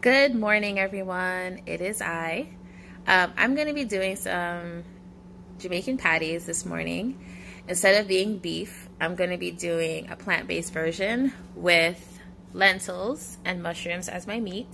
Good morning, everyone. It is I'm going to be doing some Jamaican patties this morning. Instead of being beef, I'm going to be doing a plant-based version with lentils and mushrooms as my meat.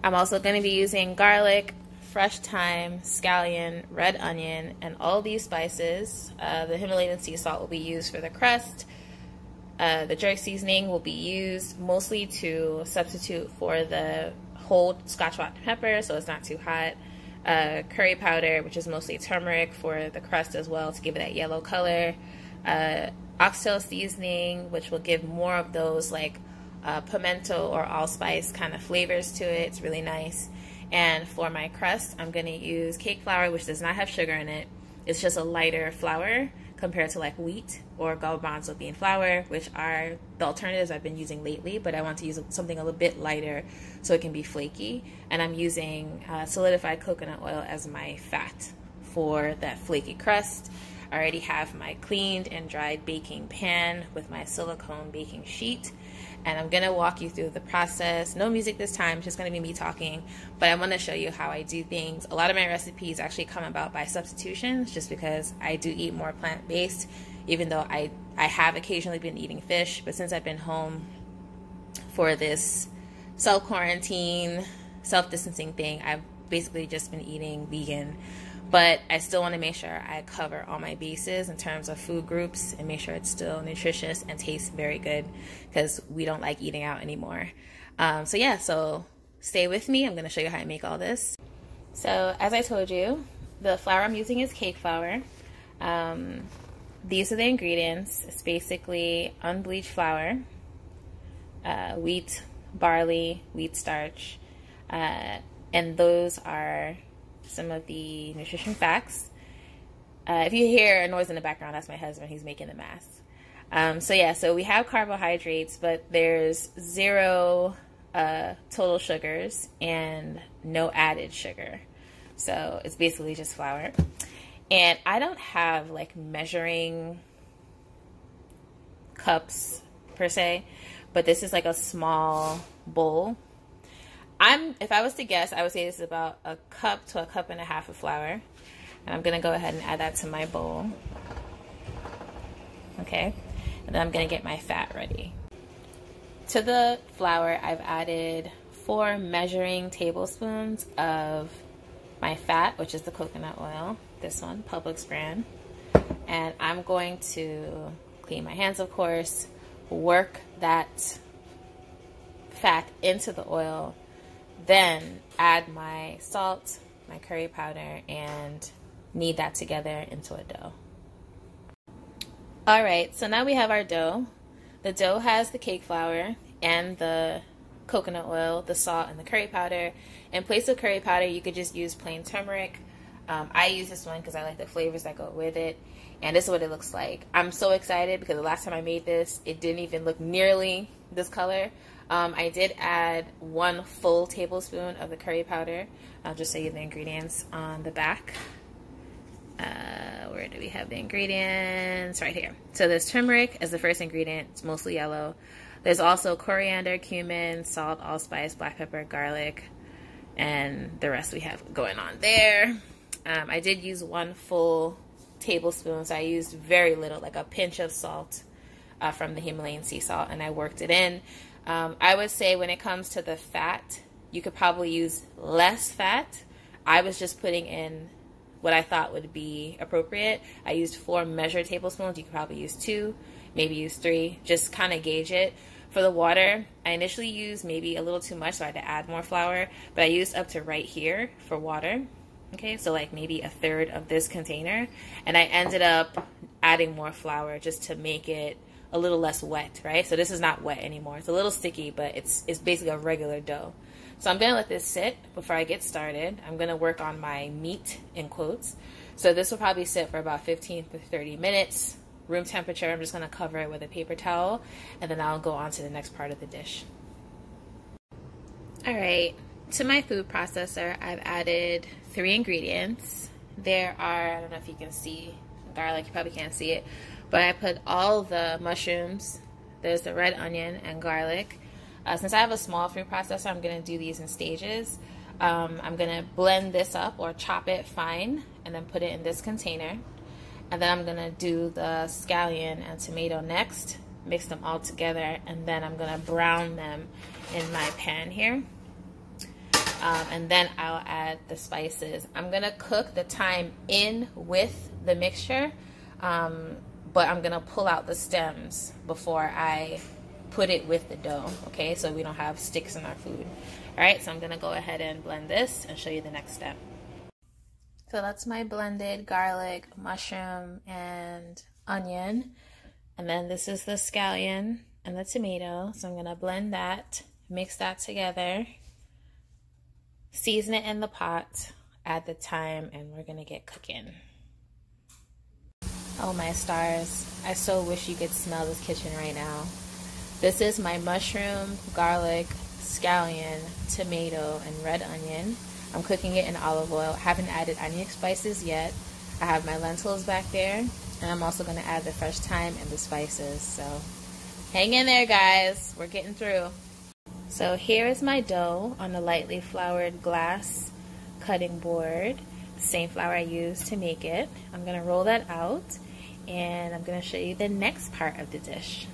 I'm also going to be using garlic, fresh thyme, scallion, red onion, and all these spices. The Himalayan sea salt will be used for the crust. The jerk seasoning will be used mostly to substitute for the whole Scotch hot pepper, so it's not too hot. Curry powder, which is mostly turmeric, for the crust as well to give it that yellow color. Oxtail seasoning, which will give more of those like pimento or allspice kind of flavors to it. It's really nice. And for my crust, I'm going to use cake flour, which does not have sugar in it. It's just a lighter flour compared to like wheat or garbanzo bean flour, which are the alternatives I've been using lately, but I want to use something a little bit lighter so it can be flaky. And I'm using solidified coconut oil as my fat for that flaky crust. I already have my cleaned and dried baking pan with my silicone baking sheet. And I'm gonna walk you through the process. No music this time, just gonna be me talking, but I wanna show you how I do things. A lot of my recipes actually come about by substitutions, just because I do eat more plant-based, even though I have occasionally been eating fish, but since I've been home for this self-quarantine, self-distancing thing, I've basically just been eating vegan. But I still want to make sure I cover all my bases in terms of food groups and make sure it's still nutritious and tastes very good, because we don't like eating out anymore. So stay with me. I'm going to show you how I make all this. So as I told you, the flour I'm using is cake flour. These are the ingredients. It's basically unbleached flour, wheat, barley, wheat starch, and those are some of the nutrition facts. If you hear a noise in the background, that's my husband. He's making the mass. So we have carbohydrates, but there's 0 total sugars and no added sugar. So it's basically just flour. And I don't have like measuring cups per se, but this is like a small bowl. If I was to guess, I would say this is about a cup to a cup and a half of flour. And I'm going to go ahead and add that to my bowl. Okay. And then I'm going to get my fat ready. To the flour, I've added 4 measuring tablespoons of my fat, which is the coconut oil. This one, Publix brand. And I'm going to clean my hands, of course, work that fat into the oil, then add my salt, my curry powder, and knead that together into a dough. Alright, so now we have our dough. The dough has the cake flour and the coconut oil, the salt, and the curry powder. In place of curry powder, you could just use plain turmeric. I use this one because I like the flavors that go with it. And this is what it looks like. I'm so excited because the last time I made this, it didn't even look nearly this color. I did add 1 full tablespoon of the curry powder. I'll just show you the ingredients on the back. Where do we have the ingredients? Right here. So there's turmeric as the first ingredient. It's mostly yellow. There's also coriander, cumin, salt, allspice, black pepper, garlic, and the rest we have going on there. I did use 1 full tablespoon, so I used very little, like a pinch of salt from the Himalayan sea salt, and I worked it in. I would say when it comes to the fat, you could probably use less fat. I was just putting in what I thought would be appropriate. I used 4 measured tablespoons. You could probably use 2, maybe use 3. Just kind of gauge it. For the water, I initially used maybe a little too much, so I had to add more flour, but I used up to right here for water. Okay, so like maybe 1/3 of this container, and I ended up adding more flour just to make it a little less wet, right? So this is not wet anymore. It's a little sticky, but it's basically a regular dough. So I'm gonna let this sit before I get started. I'm gonna work on my meat, in quotes. So this will probably sit for about 15 to 30 minutes. Room temperature. I'm just gonna cover it with a paper towel, and then I'll go on to the next part of the dish. All right, to my food processor, I've added 3 ingredients. There are, I don't know if you can see garlic, you probably can't see it, but I put all the mushrooms. There's the red onion and garlic. Since I have a small food processor, I'm going to do these in stages. I'm going to blend this up or chop it fine and then put it in this container. And then I'm going to do the scallion and tomato next, mix them all together, and then I'm going to brown them in my pan here. And then I'll add the spices. I'm going to cook the thyme in with the mixture, but I'm going to pull out the stems before I put it with the dough, okay, so we don't have sticks in our food. All right, so I'm gonna go ahead and blend this and show you the next step. So that's my blended garlic, mushroom, and onion. And then this is the scallion and the tomato. So I'm gonna blend that, mix that together, season it in the pot, add the thyme, and we're gonna get cooking. Oh my stars, I so wish you could smell this kitchen right now. This is my mushroom, garlic, scallion, tomato, and red onion. I'm cooking it in olive oil. I haven't added any spices yet. I have my lentils back there, and I'm also going to add the fresh thyme and the spices. So hang in there, guys. We're getting through. So here is my dough on a lightly floured glass cutting board. The same flour I used to make it. I'm going to roll that out, and I'm going to show you the next part of the dish.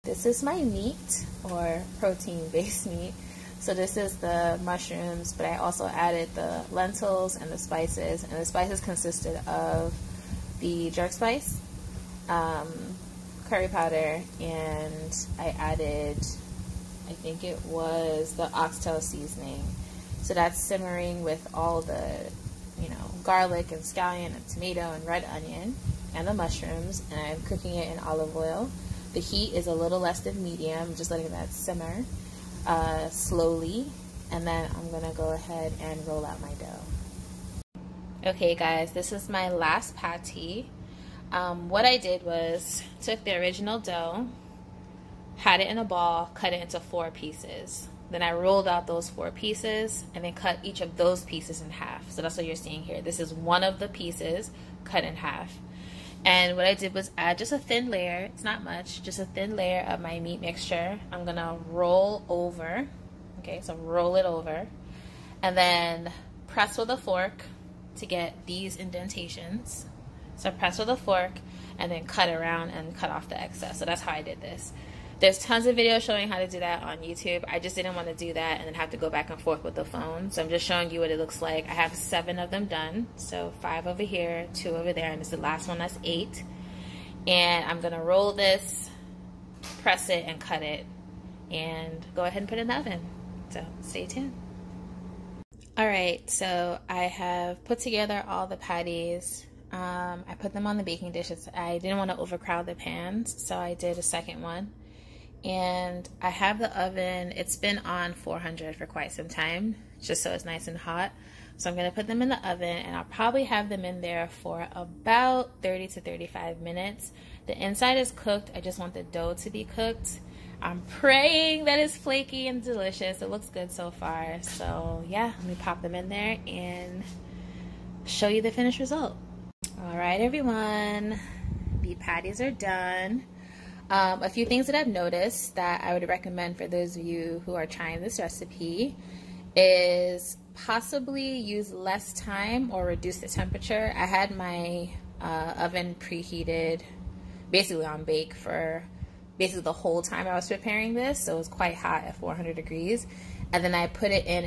This is my meat, or protein-based meat. So this is the mushrooms, but I also added the lentils and the spices. And the spices consisted of the jerk spice, curry powder, and I added, I think it was the oxtail seasoning. So that's simmering with all the, garlic and scallion and tomato and red onion and the mushrooms, and I'm cooking it in olive oil. The heat is a little less than medium, just letting that simmer slowly, and then I'm gonna go ahead and roll out my dough. Okay guys, this is my last patty. What I did was took the original dough, had it in a ball, cut it into 4 pieces. Then I rolled out those 4 pieces and then cut each of those pieces in half. So that's what you're seeing here. This is one of the pieces cut in half. And what I did was add just a thin layer, it's not much, just a thin layer of my meat mixture. I'm gonna roll over, okay, so roll it over, and then press with a fork to get these indentations. So press with a fork and then cut around and cut off the excess. So that's how I did this. There's tons of videos showing how to do that on YouTube. I just didn't want to do that and then have to go back and forth with the phone. So I'm just showing you what it looks like. I have 7 of them done. So 5 over here, 2 over there, and this is the last one, that's 8. And I'm gonna roll this, press it, and cut it, and go ahead and put it in the oven. So stay tuned. All right, so I have put together all the patties. I put them on the baking dishes. I didn't want to overcrowd the pans, so I did a second one. And I have the oven, it's been on 400 for quite some time, just so it's nice and hot. So I'm going to put them in the oven, and I'll probably have them in there for about 30 to 35 minutes. The inside is cooked, I just want the dough to be cooked. I'm praying that it's flaky and delicious. It looks good so far. So yeah, let me pop them in there and show you the finished result. All right, everyone, the patties are done. A few things that I've noticed that I would recommend for those of you who are trying this recipe is possibly use less time or reduce the temperature. I had my oven preheated basically on bake for basically the whole time I was preparing this, so it was quite hot at 400 degrees. And then I put it in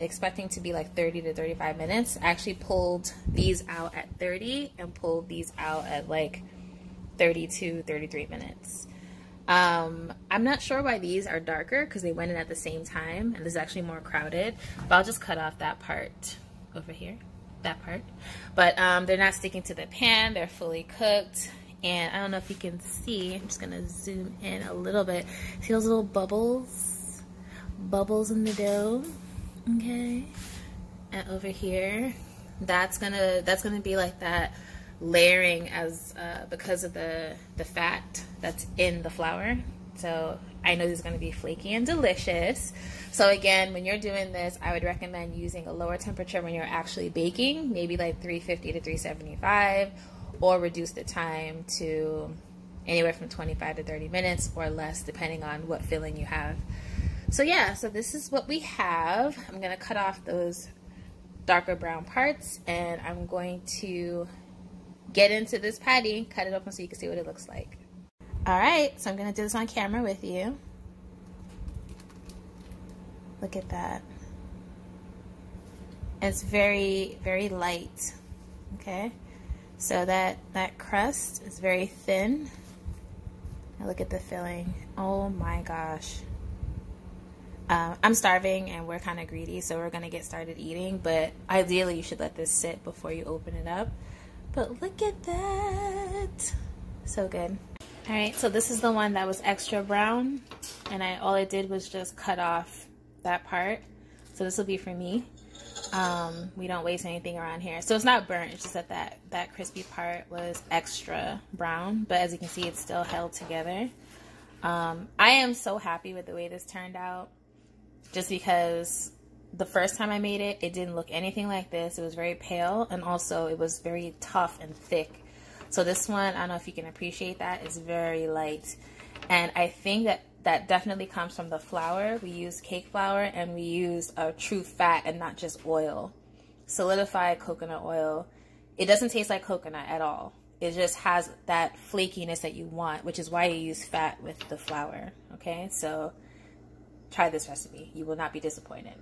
expecting to be like 30 to 35 minutes. I actually pulled these out at 30 and pulled these out at like 32, 33 minutes. I'm not sure why these are darker because they went in at the same time, and this is actually more crowded, but I'll just cut off that part over here, that part. But they're not sticking to the pan, they're fully cooked. And I don't know if you can see, I'm just gonna zoom in a little bit. See those little bubbles? Bubbles in the dough, okay? And over here, that's gonna be like that layering as because of the fat that's in the flour. So I know this is going to be flaky and delicious. So again, when you're doing this, I would recommend using a lower temperature when you're actually baking, maybe like 350 to 375, or reduce the time to anywhere from 25 to 30 minutes or less, depending on what filling you have. So yeah, so this is what we have. I'm gonna cut off those darker brown parts, and I'm going to get into this patty, cut it open so you can see what it looks like. All right, so I'm gonna do this on camera with you. Look at that. It's very, very light, okay? So that crust is very thin. Now look at the filling. Oh my gosh. I'm starving and we're kind of greedy, so we're gonna get started eating, but ideally you should let this sit before you open it up. But look at that. So good. All right, so this is the one that was extra brown, and all I did was just cut off that part. So this will be for me. We don't waste anything around here. So it's not burnt, it's just that crispy part was extra brown, but as you can see, it's still held together. I am so happy with the way this turned out, just because the first time I made it, it didn't look anything like this. It was very pale, and also it was very tough and thick. So this one, I don't know if you can appreciate that, it's very light. And I think that definitely comes from the flour. We use cake flour, and we use a true fat and not just oil. Solidified coconut oil. It doesn't taste like coconut at all. It just has that flakiness that you want, which is why you use fat with the flour, okay? So try this recipe. You will not be disappointed.